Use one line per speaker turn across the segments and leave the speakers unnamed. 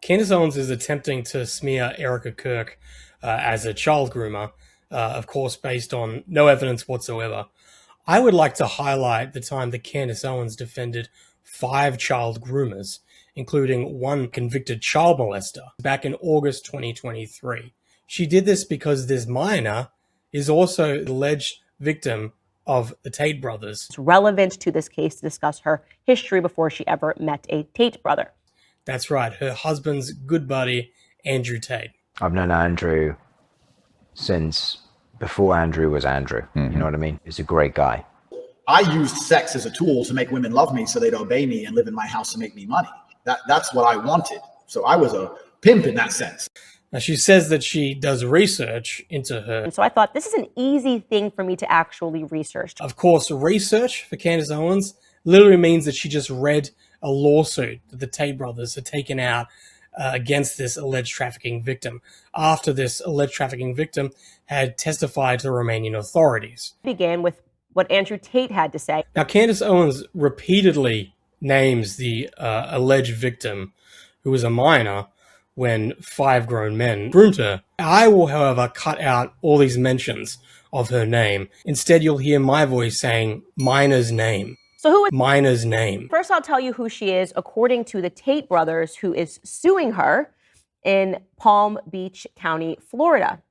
Candace Owens is attempting to smear Erica Kirk as a child groomer, of course, based on no evidence whatsoever. I would like to highlight the time that Candace Owens defended 5 child groomers, including 1 convicted child molester, back in August 2023. She did this because this minor is also an alleged victim of the Tate brothers.
It's relevant to this case to discuss her history before she ever met a Tate brother.
That's right, her husband's good buddy, Andrew Tate.
I've known Andrew since before Andrew was Andrew. You know what I mean? He's a great guy.
I used sex as a tool to make women love me so they'd obey me and live in my house to make me money. That's what I wanted. So I was a pimp in that sense.
Now, she says that she does research into her.
And so I thought this is an easy thing for me to actually research.
Of course, research for Candace Owens literally means that she just read a lawsuit that the Tate brothers had taken out against this alleged trafficking victim after this alleged trafficking victim had testified to the Romanian authorities.
It began with what Andrew Tate had to say.
Now, Candace Owens repeatedly names the alleged victim, who was a minor, when 5 grown men groomed her. I will, however, cut out all these mentions of her name. Instead, you'll hear my voice saying minor's name.
So who is
minor's name?
First, I'll tell you who she is, according to the Tate brothers, who is suing her in Palm Beach County, Florida.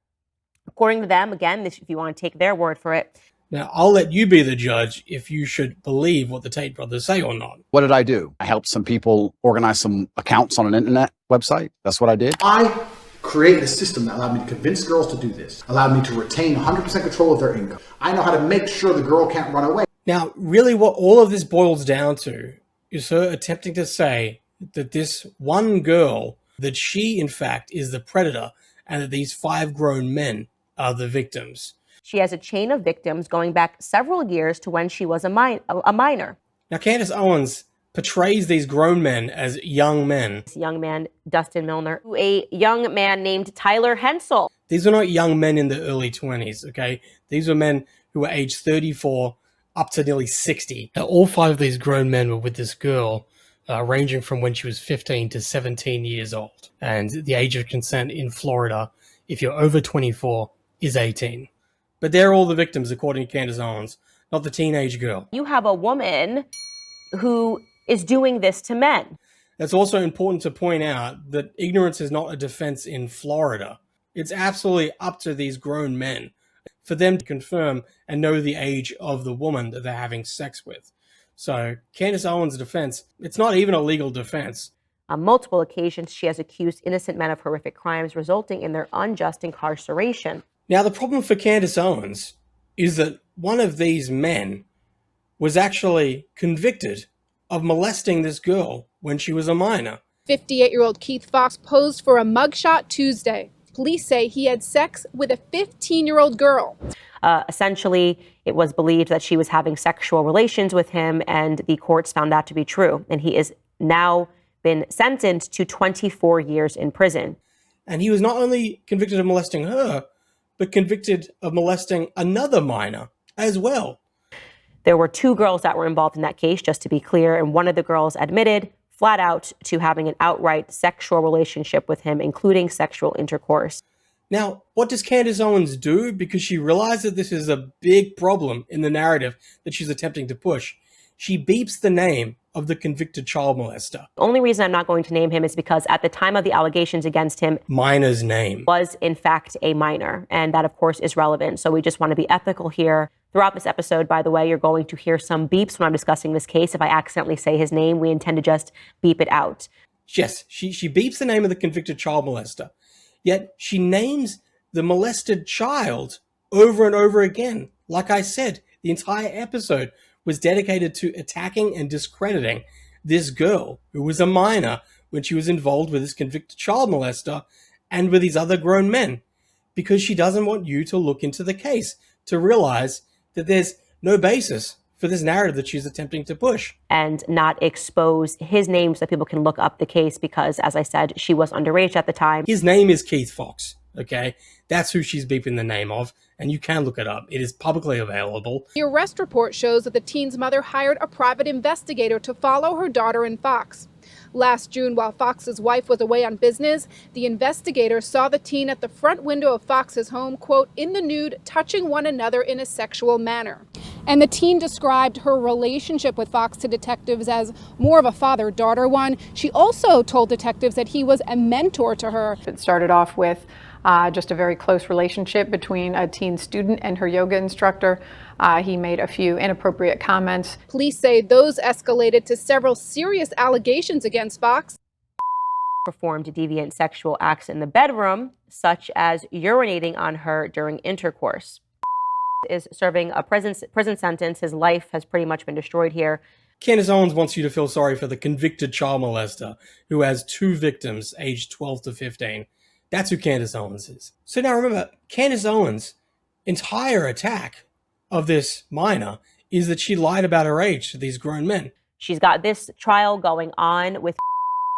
According to them, again, if you want to take their word for it.
Now, I'll let you be the judge if you should believe what the Tate brothers say or not.
What did I do? I helped some people organize some accounts on an internet website. That's what I did.
I created a system that allowed me to convince girls to do this, allowed me to retain 100% control of their income. I know how to make sure the girl can't run away.
Now, really what all of this boils down to is her attempting to say that this one girl, that she, in fact, is the predator and that these 5 grown men are the victims.
She has a chain of victims going back several years to when she was a minor.
Now, Candace Owens portrays these grown men as young men.
This young man, Dustin Milner, a young man named Tyler Hensel.
These were not young men in the early 20s, okay? These were men who were aged 34 up to nearly 60. Now, all 5 of these grown men were with this girl, ranging from when she was 15 to 17 years old. And the age of consent in Florida, if you're over 24, is 18. But they're all the victims, according to Candace Owens, not the teenage girl.
You have a woman who is doing this to men.
It's also important to point out that ignorance is not a defense in Florida. It's absolutely up to these grown men for them to confirm and know the age of the woman that they're having sex with. So Candace Owens' defense, it's not even a legal defense.
On multiple occasions, she has accused innocent men of horrific crimes, resulting in their unjust incarceration.
Now, the problem for Candace Owens is that one of these men was actually convicted of molesting this girl when she was a minor.
58-year-old Keith Fox posed for a mugshot Tuesday. Police say he had sex with a 15-year-old girl.
Essentially, it was believed that she was having sexual relations with him, and the courts found that to be true. And he is now been sentenced to 24 years in prison.
And he was not only convicted of molesting her, but convicted of molesting another minor as well.
There were 2 girls that were involved in that case, just to be clear, and one of the girls admitted flat out to having an outright sexual relationship with him, including sexual intercourse.
Now, what does Candace Owens do? Because she realized that this is a big problem in the narrative that she's attempting to push. She beeps the name of the convicted child molester.
The only reason I'm not going to name him is because at the time of the allegations against him,
minor's name
was in fact a minor. And that, of course, is relevant. So we just want to be ethical here. Throughout this episode, by the way, you're going to hear some beeps when I'm discussing this case. If I accidentally say his name, we intend to just beep it out.
Yes, she beeps the name of the convicted child molester. Yet she names the molested child over and over again. Like I said, the entire episode was dedicated to attacking and discrediting this girl who was a minor when she was involved with this convicted child molester and with these other grown men, because she doesn't want you to look into the case to realize that there's no basis for this narrative that she's attempting to push.
And not expose his name so that people can look up the case because, as I said, she was underage at the time.
His name is Keith Fox, okay? That's who she's beeping the name of, and you can look it up. It is publicly available.
The arrest report shows that the teen's mother hired a private investigator to follow her daughter and Fox. Last June, while Fox's wife was away on business, the investigator saw the teen at the front window of Fox's home, quote, in the nude, touching one another in a sexual manner. And the teen described her relationship with Fox to detectives as more of a father-daughter one. She also told detectives that he was a mentor to her.
It started off with just a very close relationship between a teen student and her yoga instructor. He made a few inappropriate comments.
Police say those escalated to several serious allegations against Fox.
Performed deviant sexual acts in the bedroom, such as urinating on her during intercourse. Is serving a prison sentence. His life has pretty much been destroyed here.
Candace Owens wants you to feel sorry for the convicted child molester who has 2 victims aged 12 to 15. That's who Candace Owens is. So now remember, Candace Owens' entire attack of this minor is that she lied about her age to these grown men.
She's got this trial going on with.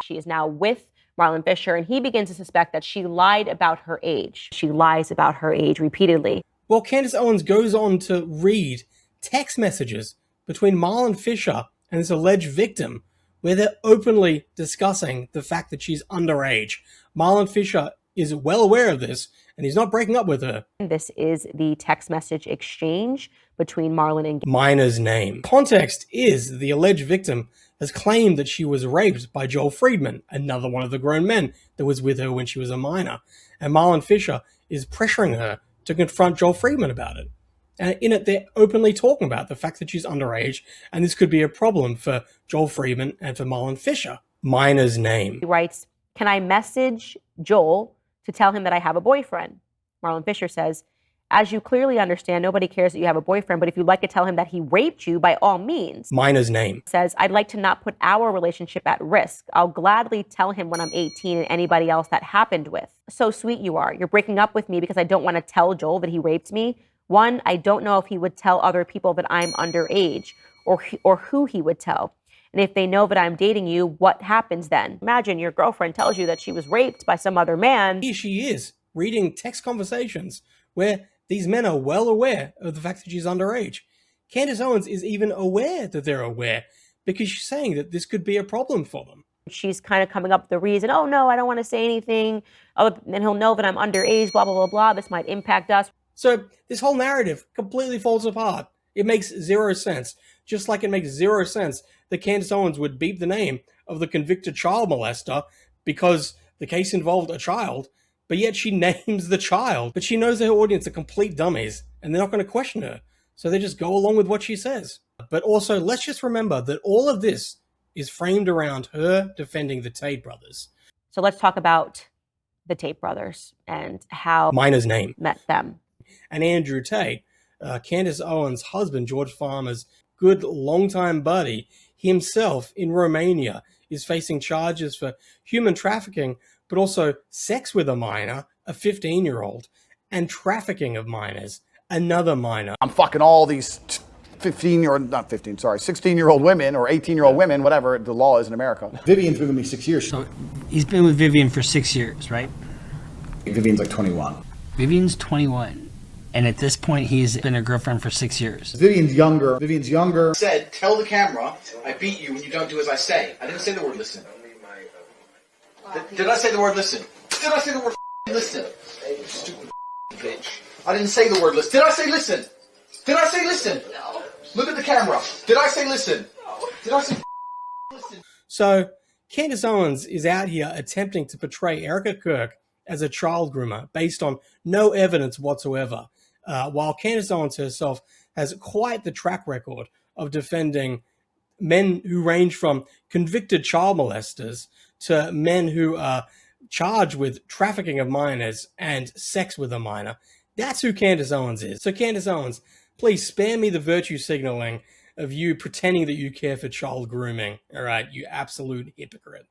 She is now with Marlon Fisher, and he begins to suspect that she lied about her age. She lies about her age repeatedly.
Well, Candace Owens goes on to read text messages between Marlon Fisher and this alleged victim, where they're openly discussing the fact that she's underage. Marlon Fisher is well aware of this, and he's not breaking up with her.
This is the text message exchange between Marlon and
minor's name. Context is the alleged victim has claimed that she was raped by Joel Friedman, another one of the grown men that was with her when she was a minor. And Marlon Fisher is pressuring her to confront Joel Friedman about it. And in it, they're openly talking about the fact that she's underage, and this could be a problem for Joel Friedman and for Marlon Fisher. Minor's name.
He writes, "Can I message Joel to tell him that I have a boyfriend?" Marlon Fisher says, "As you clearly understand, nobody cares that you have a boyfriend, but if you'd like to tell him that he raped you, by all means."
Minor's name.
Says, "I'd like to not put our relationship at risk. I'll gladly tell him when I'm 18 and anybody else that happened with." So sweet you are. You're breaking up with me because I don't want to tell Joel that he raped me. One, I don't know if he would tell other people that I'm underage or who he would tell. And if they know that I'm dating you, what happens then? Imagine your girlfriend tells you that she was raped by some other man.
Here she is, reading text conversations where these men are well aware of the fact that she's underage. Candace Owens is even aware that they're aware because she's saying that this could be a problem for them.
She's kind of coming up with the reason, oh no, I don't want to say anything. Oh, and he'll know that I'm underage, blah, blah, blah, blah. This might impact us.
So this whole narrative completely falls apart. It makes zero sense. Just like it makes zero sense that Candace Owens would beep the name of the convicted child molester because the case involved a child, but yet she names the child. But she knows her audience are complete dummies, and they're not going to question her. So they just go along with what she says. But also, let's just remember that all of this is framed around her defending the Tate brothers.
So let's talk about the Tate brothers and how
minor's name
met them.
And Andrew Tate, Candace Owens' husband, George Farmer's good longtime buddy, himself in Romania is facing charges for human trafficking, but also sex with a minor, a 15-year-old, and trafficking of minors, another minor.
I'm fucking all these 16-year-old women or 18-year-old women, whatever the law is in America.
Vivian's been with me 6 years.
So he's been with Vivian for 6 years, right?
Vivian's like 21.
Vivian's 21. And at this point, he's been a girlfriend for 6 years.
Vivian's younger.
Said, tell the camera, I beat you when you don't do as I say. I didn't say the word listen. Did I say the word listen? Did I say the word listen? You stupid bitch. I didn't say the word listen. Did I say listen? Did I say listen? No. Look at the camera. Did I say listen? No. Did I say listen?
So Candace Owens is out here attempting to portray Erica Kirk as a child groomer based on no evidence whatsoever. While Candace Owens herself has quite the track record of defending men who range from convicted child molesters to men who are charged with trafficking of minors and sex with a minor. That's who Candace Owens is. So Candace Owens, please spare me the virtue signaling of you pretending that you care for child grooming. All right, you absolute hypocrite.